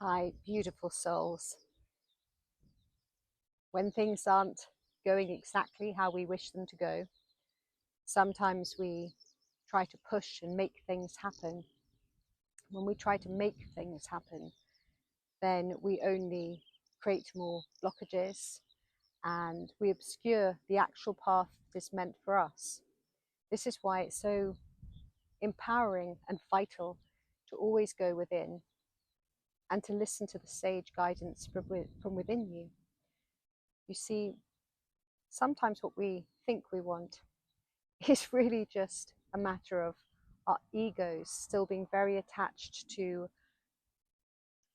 Hi, beautiful souls. When things aren't going exactly how we wish them to go, sometimes we try to push and make things happen. When we try to make things happen, then we only create more blockages and we obscure the actual path that is meant for us. This is why it's so empowering and vital to always go within and to listen to the sage guidance from within you. You see, sometimes what we think we want is really just a matter of our egos still being very attached to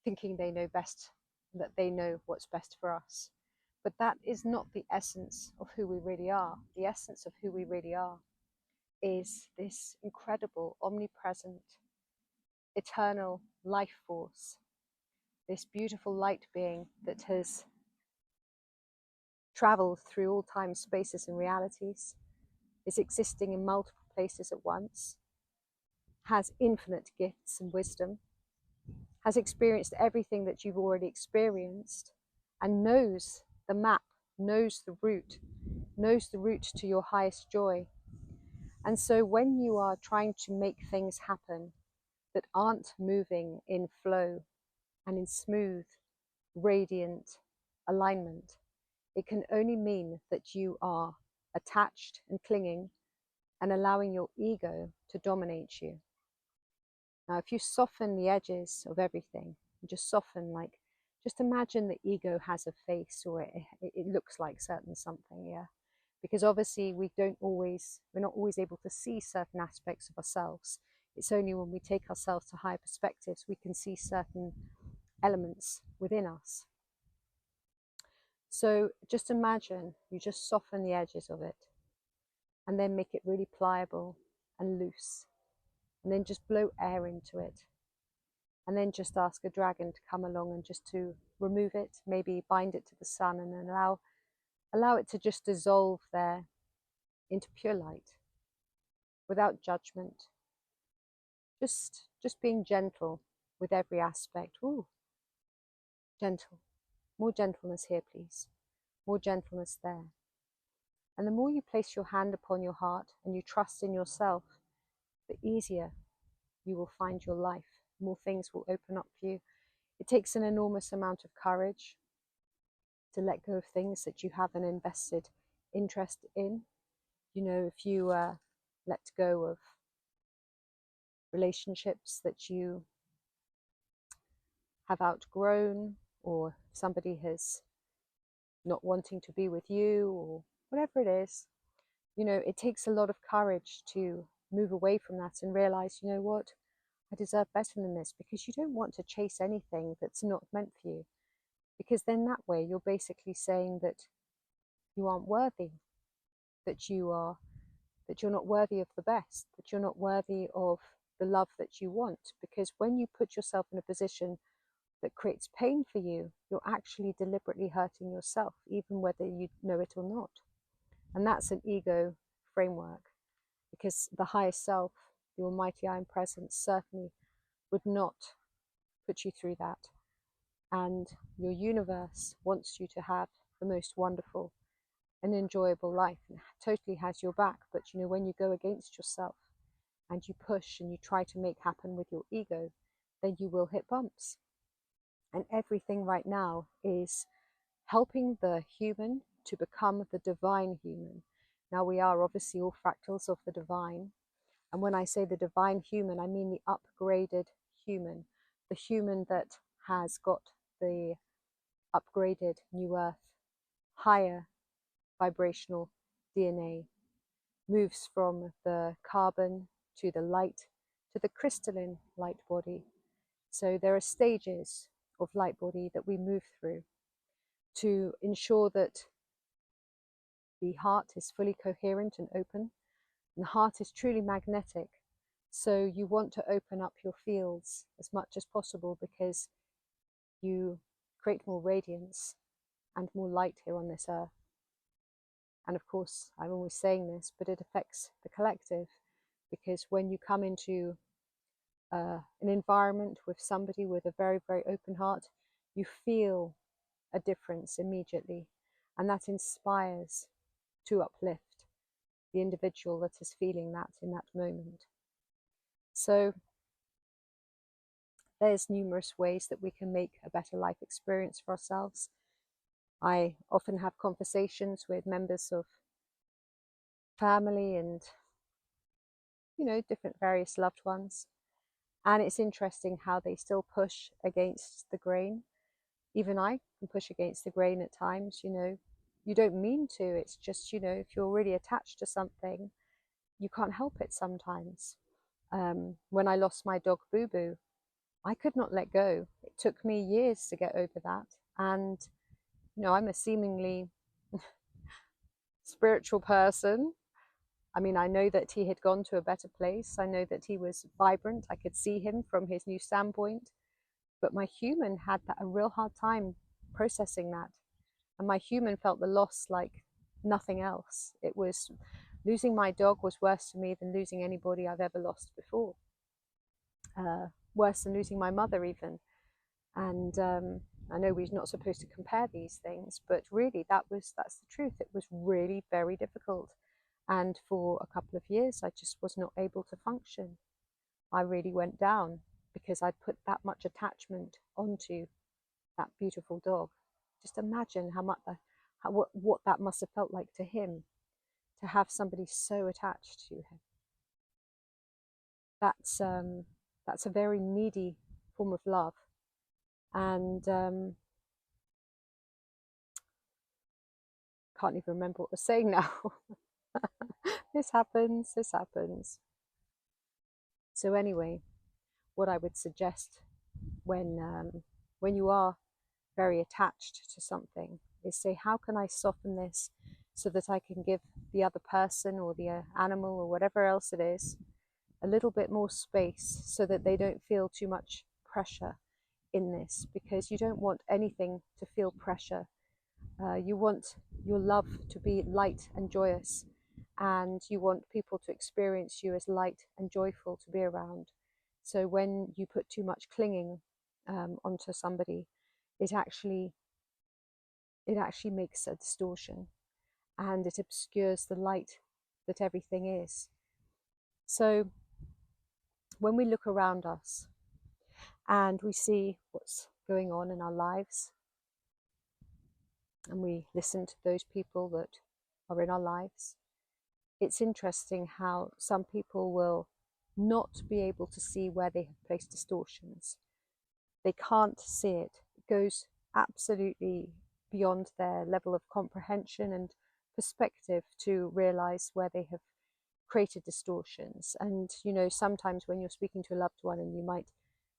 thinking they know best, that they know what's best for us. But that is not the essence of who we really are. The essence of who we really are is this incredible, omnipresent, eternal life force, this beautiful light being that has traveled through all time, spaces, and realities, is existing in multiple places at once, has infinite gifts and wisdom, has experienced everything that you've already experienced, and knows the map, knows the route to your highest joy. And so when you are trying to make things happen that aren't moving in flow and in smooth, radiant alignment, it can only mean that you are attached and clinging and allowing your ego to dominate you. Now, if you soften the edges of everything, you just soften, like, just imagine the ego has a face, or it looks like certain something, yeah? Because obviously we're not always able to see certain aspects of ourselves. It's only when we take ourselves to higher perspectives we can see certain elements within us. So just imagine you just soften the edges of it and then make it really pliable and loose. And then just blow air into it. And then just ask a dragon to come along and just to remove it, maybe bind it to the sun, and then allow it to just dissolve there into pure light without judgment. Just being gentle with every aspect. Ooh, gentle. More gentleness here, please. More gentleness there. And the more you place your hand upon your heart and you trust in yourself, the easier you will find your life. More things will open up for you. It takes an enormous amount of courage to let go of things that you have an invested interest in. You know, if you let go of relationships that you have outgrown, or somebody has not wanting to be with you, or whatever it is, you know, it takes a lot of courage to move away from that and realize, you know what, I deserve better than this, because you don't want to chase anything that's not meant for you. Because then that way you're basically saying that you aren't worthy, that you're not worthy of the best, that you're not worthy of the love that you want. Because when you put yourself in a position that creates pain for you, you're actually deliberately hurting yourself, even whether you know it or not. And that's an ego framework, because the higher self, the almighty I am presence, certainly would not put you through that. And your universe wants you to have the most wonderful and enjoyable life, and totally has your back. But you know, when you go against yourself and you push and you try to make happen with your ego, then you will hit bumps. And everything right now is helping the human to become the divine human. Now, we are obviously all fractals of the divine. And when I say the divine human, I mean the upgraded human, the human that has got the upgraded new earth, higher vibrational DNA, moves from the carbon to the light to the crystalline light body. So there are stages of light body that we move through to ensure that the heart is fully coherent and open. And the heart is truly magnetic. So you want to open up your fields as much as possible, because you create more radiance and more light here on this earth. And of course, I'm always saying this, but it affects the collective, because when you come into an environment with somebody with a very, very open heart, you feel a difference immediately, and that inspires to uplift the individual that is feeling that in that moment. So there's numerous ways that we can make a better life experience for ourselves. I often have conversations with members of family and, different various loved ones. And it's interesting how they still push against the grain. Even I can push against the grain at times, You don't mean to. It's just, if you're really attached to something, you can't help it sometimes. When I lost my dog Boo Boo, I could not let go. It took me years to get over that. And, I'm a seemingly spiritual person. I mean, I know that he had gone to a better place. I know that he was vibrant. I could see him from his new standpoint. But my human had a real hard time processing that. And my human felt the loss like nothing else. It was losing my dog was worse to me than losing anybody I've ever lost before. Worse than losing my mother even. And I know we're not supposed to compare these things, but really that's the truth. It was really very difficult. And for a couple of years, I just was not able to function. I really went down because I'd put that much attachment onto that beautiful dog. Just imagine what that must have felt like to him, to have somebody so attached to him. That's a very needy form of love, and can't even remember what I was saying now. This happens. So anyway, what I would suggest when you are very attached to something is say, how can I soften this so that I can give the other person or the animal or whatever else it is a little bit more space so that they don't feel too much pressure in this, because you don't want anything to feel pressure. You want your love to be light and joyous, and you want people to experience you as light and joyful to be around. So when you put too much clinging onto somebody, it actually makes a distortion, and it obscures the light that everything is. So when we look around us and we see what's going on in our lives, and we listen to those people that are in our lives, it's interesting how some people will not be able to see where they have placed distortions. They can't see it. It goes absolutely beyond their level of comprehension and perspective to realize where they have created distortions. And sometimes when you're speaking to a loved one and you might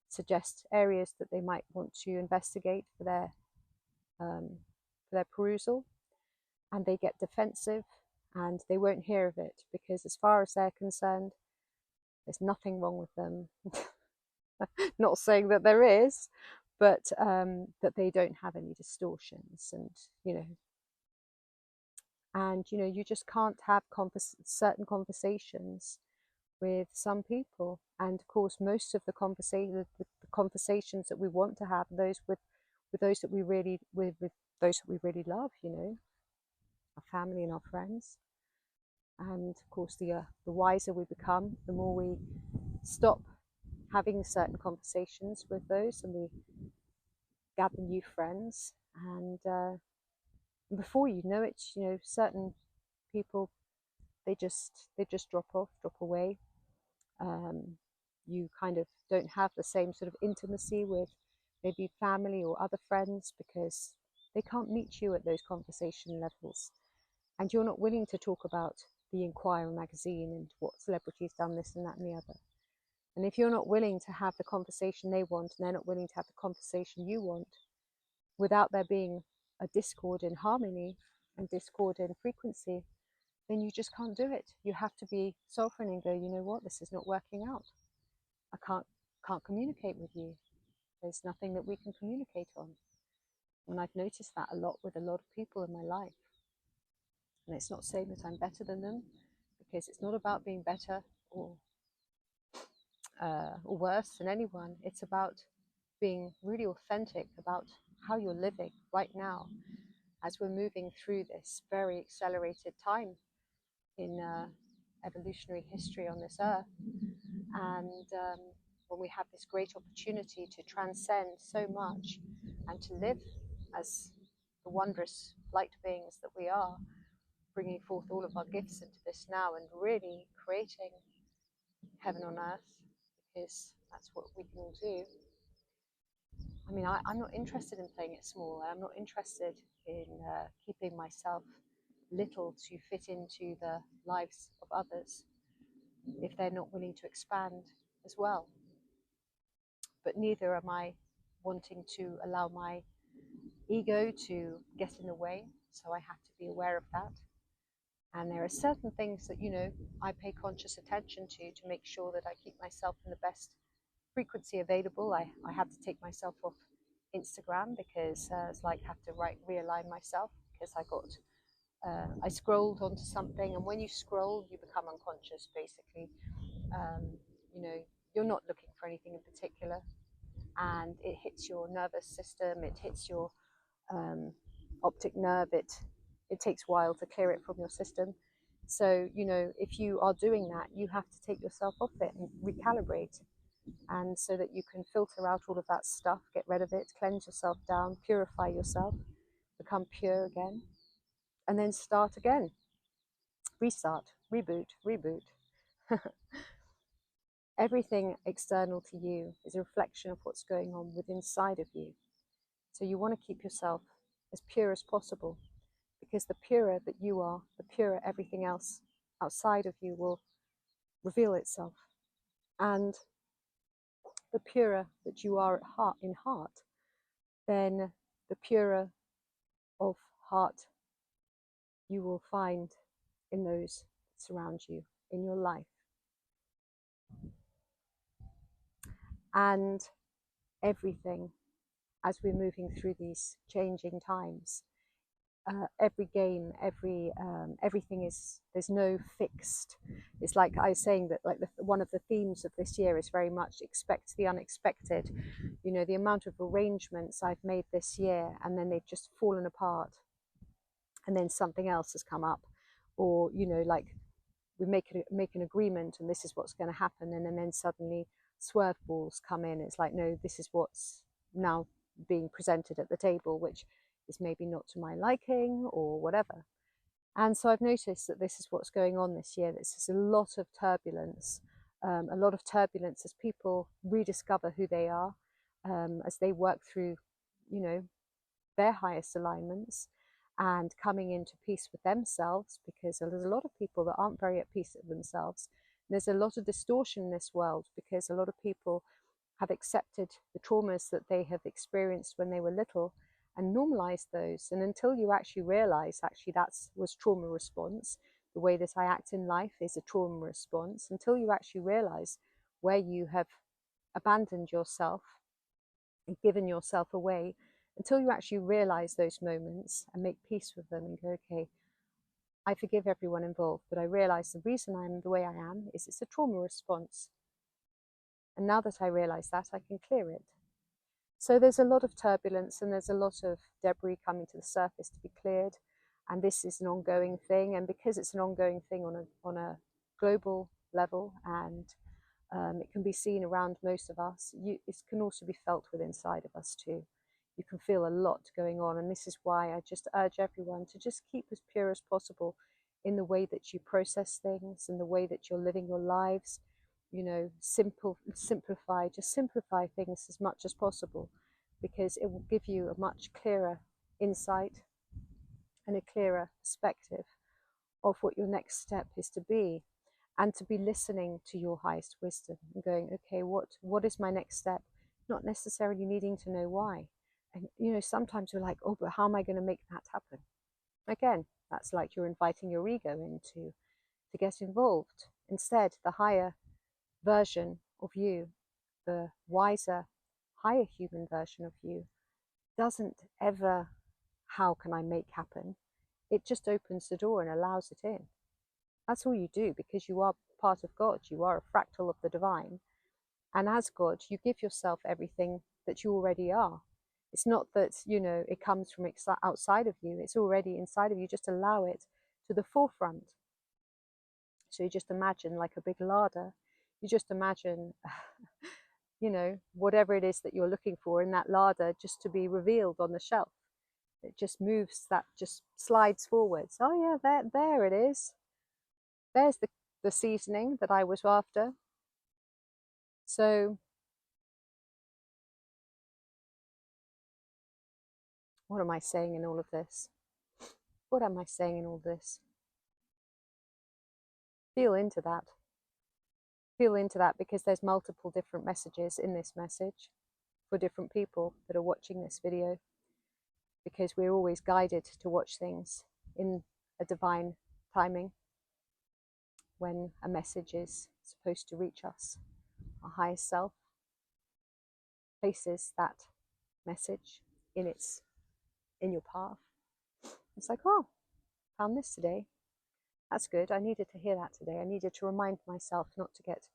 suggest areas that they might want to investigate for their perusal, and they get defensive and they won't hear of it, because as far as they're concerned, there's nothing wrong with them. Not saying that there is, but that they don't have any distortions. And you just can't have certain conversations with some people. And of course, most of the conversations that we want to have are those with those that we really with those that we really love, our family and our friends. And of course, the wiser we become, the more we stop having certain conversations with those, and we gather new friends. And before you know it, certain people, they just drop away. You kind of don't have the same sort of intimacy with maybe family or other friends, because they can't meet you at those conversation levels, and you're not willing to talk about the Inquirer magazine and what celebrity's done this and that and the other. And if you're not willing to have the conversation they want, and they're not willing to have the conversation you want, without there being a discord in harmony and discord in frequency, then you just can't do it. You have to be sovereign and go, you know what, this is not working out. I can't communicate with you. There's nothing that we can communicate on. And I've noticed that a lot with a lot of people in my life. And it's not saying that I'm better than them, because it's not about being better or or worse than anyone. It's about being really authentic about how you're living right now as we're moving through this very accelerated time in evolutionary history on this earth. And when we have this great opportunity to transcend so much and to live as the wondrous light beings that we are, bringing forth all of our gifts into this now and really creating heaven on earth, because that's what we can do. I mean, I'm not interested in playing it small. I'm not interested in keeping myself little to fit into the lives of others if they're not willing to expand as well. But neither am I wanting to allow my ego to get in the way. So I have to be aware of that. And there are certain things that, I pay conscious attention to make sure that I keep myself in the best frequency available. I had to take myself off Instagram because it's like I have to realign myself because I scrolled onto something, and when you scroll, you become unconscious basically. You know, you're not looking for anything in particular, and it hits your nervous system, it hits your optic nerve, it takes a while to clear it from your system. So, if you are doing that, you have to take yourself off it and recalibrate. And so that you can filter out all of that stuff, get rid of it, cleanse yourself down, purify yourself, become pure again, and then start again. Restart, reboot, reboot. Everything external to you is a reflection of what's going on within inside of you. So you want to keep yourself as pure as possible, because the purer that you are, the purer everything else outside of you will reveal itself. And the purer that you are in heart, then the purer of heart you will find in those that surround you in your life. And everything, as we're moving through these changing times, every game, everything is, there's no fixed. It's like I was saying that, like one of the themes of this year is very much expect the unexpected. The amount of arrangements I've made this year, and then they've just fallen apart, and then something else has come up, or like we make an agreement, and this is what's going to happen, and then suddenly swerve balls come in. It's like, no, this is what's now being presented at the table, which is maybe not to my liking or whatever. And so I've noticed that this is what's going on this year. This is a lot of turbulence, as people rediscover who they are, as they work through, their highest alignments, and coming into peace with themselves, because there's a lot of people that aren't very at peace with themselves. There's a lot of distortion in this world because a lot of people have accepted the traumas that they have experienced when they were little and normalized those. And until you actually realize, that was trauma response, the way that I act in life is a trauma response, until you actually realize where you have abandoned yourself and given yourself away, until you actually realize those moments and make peace with them and go, okay, I forgive everyone involved, but I realize the reason I'm the way I am is it's a trauma response. And now that I realize that, I can clear it. So there's a lot of turbulence, and there's a lot of debris coming to the surface to be cleared. And this is an ongoing thing. And because it's an ongoing thing on a global level, and it can be seen around most of us, it can also be felt within inside of us too. You can feel a lot going on, and this is why I just urge everyone to just keep as pure as possible in the way that you process things and the way that you're living your lives. Simplify things as much as possible, because it will give you a much clearer insight and a clearer perspective of what your next step is to be, and to be listening to your highest wisdom and going, okay, what is my next step? Not necessarily needing to know why. And sometimes you're like, oh, but how am I going to make that happen? Again, that's like you're inviting your ego into to get involved. Instead, the higher version of you, the wiser, higher human version of you, doesn't ever, how can I make happen? It just opens the door and allows it in. That's all you do, because you are part of God. You are a fractal of the divine. And as God, you give yourself everything that you already are. It's not that, you know, it comes from outside of you. It's already inside of you. Just allow it to the forefront. So you just imagine like a big larder. You just imagine, you know, whatever it is that you're looking for in that larder just to be revealed on the shelf. It just moves, that just slides forwards. Oh yeah, there it is. There's the seasoning that I was after. So what am I saying in all of this? What am I saying in all this? Feel into that. Feel into that, because there's multiple different messages in this message for different people that are watching this video, because we're always guided to watch things in a divine timing when a message is supposed to reach us. Our highest self places that message in your path. It's like, oh, found this today. That's good. I needed to hear that today. I needed to remind myself not to get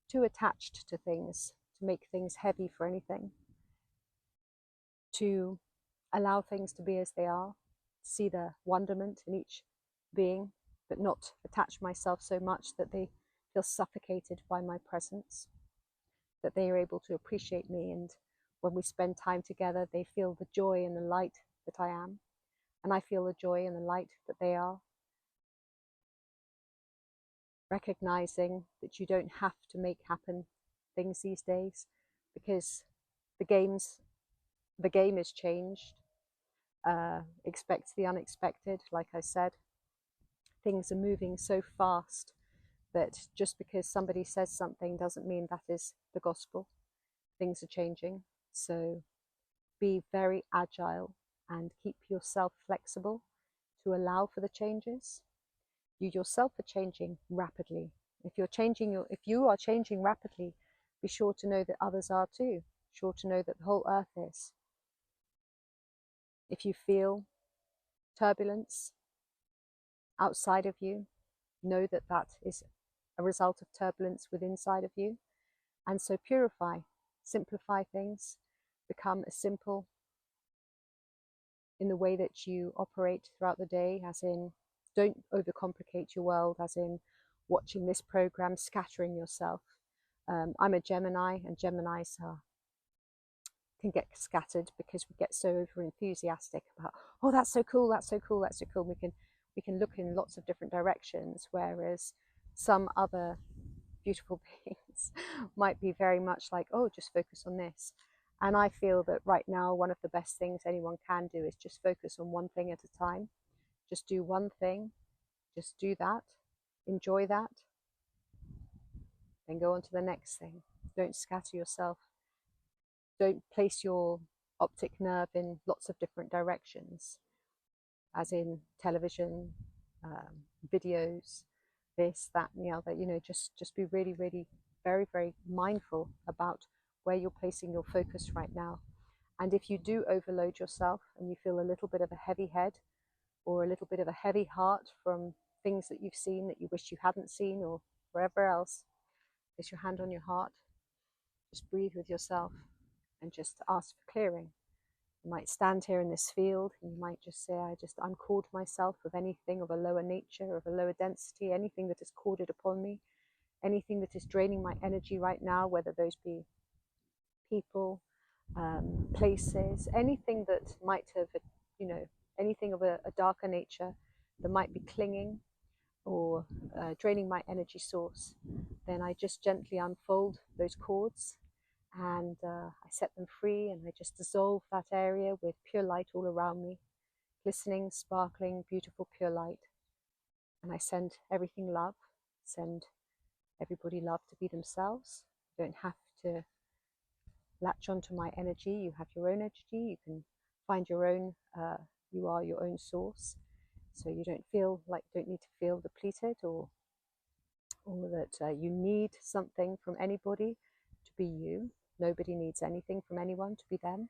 too attached to things, to make things heavy for anything, to allow things to be as they are, see the wonderment in each being, but not attach myself so much that they feel suffocated by my presence, that they are able to appreciate me, and when we spend time together, they feel the joy and the light that I am, and I feel the joy and the light that they are. Recognizing that you don't have to make happen things these days, because the game is changed. Expect the unexpected. Like I said, things are moving so fast that just because somebody says something doesn't mean that is the gospel. Things are changing, so be very agile and keep yourself flexible to allow for the changes. You yourself are changing rapidly. If you are changing rapidly, be sure to know that others are too. Sure to know that the whole earth is. If you feel turbulence outside of you, know that that is a result of turbulence within inside of you. And so purify, simplify things, become as simple in the way that you operate throughout the day, as in don't overcomplicate your world, as in watching this program, scattering yourself. I'm a Gemini, and Geminis can get scattered because we get so over enthusiastic about, oh, that's so cool, that's so cool, that's so cool. We can look in lots of different directions, whereas some other beautiful beings might be very much like, oh, just focus on this. And I feel that right now, one of the best things anyone can do is just focus on one thing at a time. Just do one thing, just do that, enjoy that, then go on to the next thing. Don't scatter yourself. Don't place your optic nerve in lots of different directions, as in television, videos, this, that, and the other. You know, just be really, really very, very mindful about where you're placing your focus right now. And if you do overload yourself and you feel a little bit of a heavy head or a little bit of a heavy heart from things that you've seen that you wish you hadn't seen, or wherever else, place your hand on your heart, just breathe with yourself and just ask for clearing. You might stand here in this field and you might just say, I just uncalled myself of anything of a lower nature, of a lower density, anything that has called it upon me, anything that is draining my energy right now, whether those be people, places, anything that might have, you know, anything of a darker nature that might be clinging or draining my energy source, then I just gently unfold those cords and I set them free, and I just dissolve that area with pure light all around me, glistening, sparkling, beautiful, pure light. And I send everything love, send everybody love to be themselves. You don't have to latch onto my energy. You have your own energy. You can find your own, you are your own source. So you don't need to feel depleted or that you need something from anybody to be you. Nobody needs anything from anyone to be them.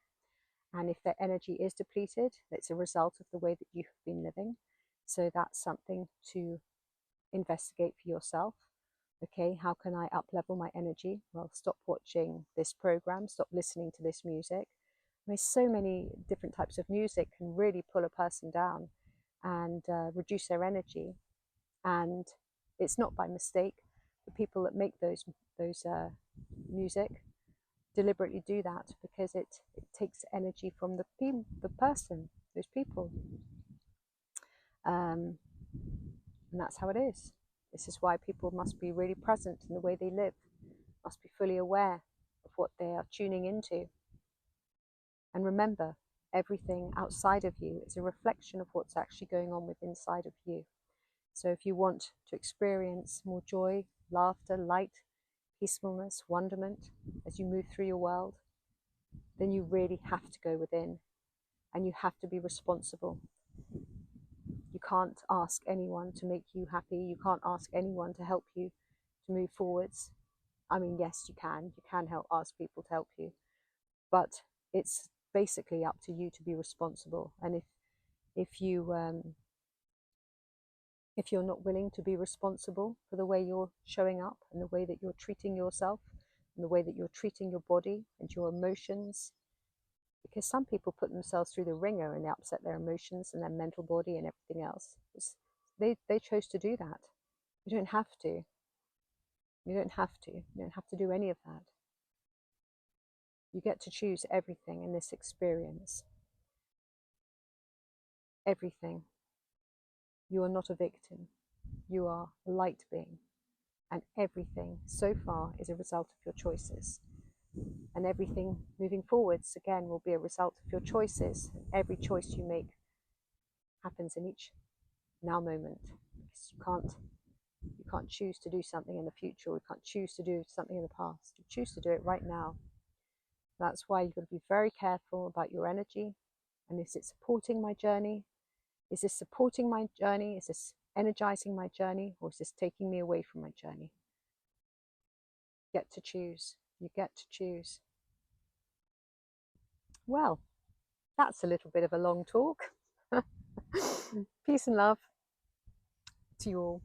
And if their energy is depleted, it's a result of the way that you have been living. So that's something to investigate for yourself. Okay, how can I up level my energy? Well, stop watching this program, stop listening to this music. There's so many different types of music can really pull a person down and reduce their energy. And it's not by mistake. The people that make those music deliberately do that because it takes energy from the person, those people. And that's how it is. This is why people must be really present in the way they live, must be fully aware of what they are tuning into. And remember, everything outside of you is a reflection of what's actually going on within inside of you. So if you want to experience more joy, laughter, light, peacefulness, wonderment as you move through your world, then you really have to go within and you have to be responsible. You can't ask anyone to make you happy. You can't ask anyone to help you to move forwards. I mean, yes, you can. You can ask people to help you, but it's basically up to you to be responsible. And if you're not willing to be responsible for the way you're showing up and the way that you're treating yourself and the way that you're treating your body and your emotions, because some people put themselves through the ringer and they upset their emotions and their mental body and everything else. They chose to do that. You don't have to. You don't have to. You don't have to do any of that. You get to choose everything in this experience. Everything. You are not a victim. You are a light being. And everything so far is a result of your choices. And everything moving forwards, again, will be a result of your choices. And every choice you make happens in each now moment. Because you can't choose to do something in the future, or you can't choose to do something in the past. You choose to do it right now. That's why you've got to be very careful about your energy. And is it supporting my journey? Is this supporting my journey? Is this energizing my journey? Or is this taking me away from my journey? You get to choose. You get to choose. Well, that's a little bit of a long talk. Peace and love to you all.